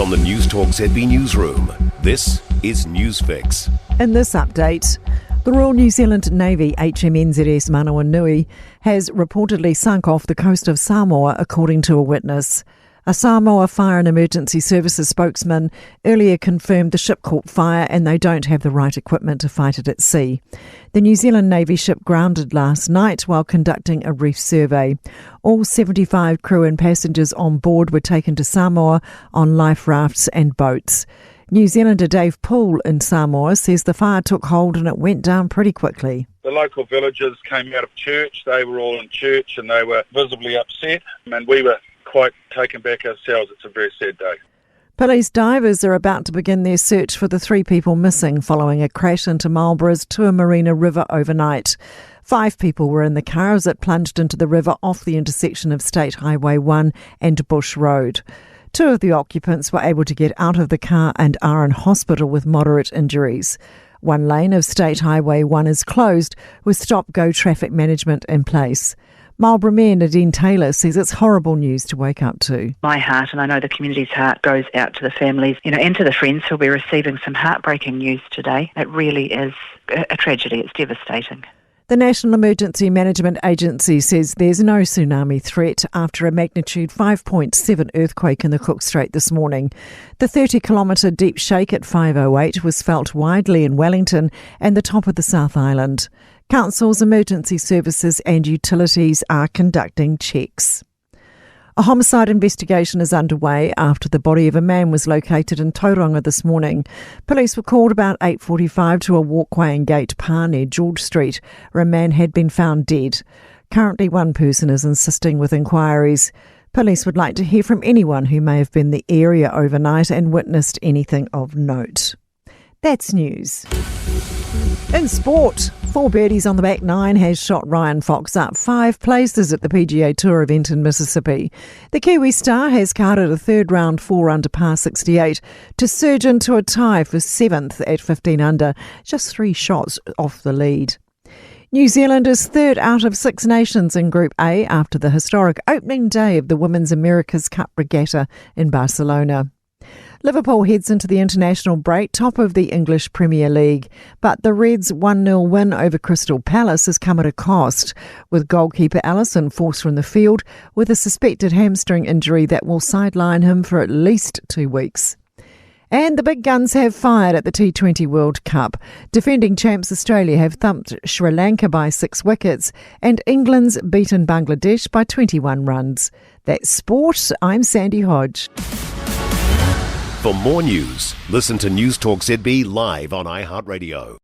From the Newstalk ZB newsroom, this is Newsfix. In this update, the Royal New Zealand Navy HMNZS Manawanui has reportedly sunk off the coast of Samoa, according to a witness. A Samoa Fire and Emergency Services spokesman earlier confirmed the ship caught fire and they don't have the right equipment to fight it at sea. The New Zealand Navy ship grounded last night while conducting a reef survey. All 75 crew and passengers on board were taken to Samoa on life rafts and boats. New Zealander Dave Poole in Samoa says the fire took hold and it went down pretty quickly. The local villagers came out of church. They were all in church and they were visibly upset, and we were quite taken back ourselves. It's a very sad day. Police divers are about to begin their search for the 3 people missing following a crash into Marlborough's Tuamarina River overnight. 5 people were in the car as it plunged into the river off the intersection of State Highway 1 and Bush Road. 2 of the occupants were able to get out of the car and are in hospital with moderate injuries. 1 lane of State Highway 1 is closed with stop-go traffic management in place. Marlborough Mayor Nadine Taylor says it's horrible news to wake up to. My heart, and I know the community's heart, goes out to the families, and to the friends who'll be receiving some heartbreaking news today. It really is a tragedy. It's devastating. The National Emergency Management Agency says there's no tsunami threat after a magnitude 5.7 earthquake in the Cook Strait this morning. The 30-kilometre deep shake at 5:08 was felt widely in Wellington and the top of the South Island. Councils, emergency services and utilities are conducting checks. A homicide investigation is underway after the body of a man was located in Tauranga this morning. Police were called about 8:45 to a walkway and gate par near George Street, where a man had been found dead. Currently, 1 person is assisting with inquiries. Police would like to hear from anyone who may have been in the area overnight and witnessed anything of note. That's news. In sport, 4 birdies on the back 9 has shot Ryan Fox up 5 places at the PGA Tour event in Mississippi. The Kiwi star has carded a 3rd round 4 under par 68 to surge into a tie for 7th at 15 under, just 3 shots off the lead. New Zealand is 3rd out of 6 nations in Group A after the historic opening day of the Women's America's Cup Regatta in Barcelona. Liverpool heads into the international break top of the English Premier League, but the Reds' 1-0 win over Crystal Palace has come at a cost, with goalkeeper Alisson forced from the field with a suspected hamstring injury that will sideline him for at least 2 weeks. And the big guns have fired at the T20 World Cup. Defending champs Australia have thumped Sri Lanka by 6 wickets, and England's beaten Bangladesh by 21 runs. That's sport. I'm Sandy Hodge. For more news, listen to Newstalk ZB live on iHeartRadio.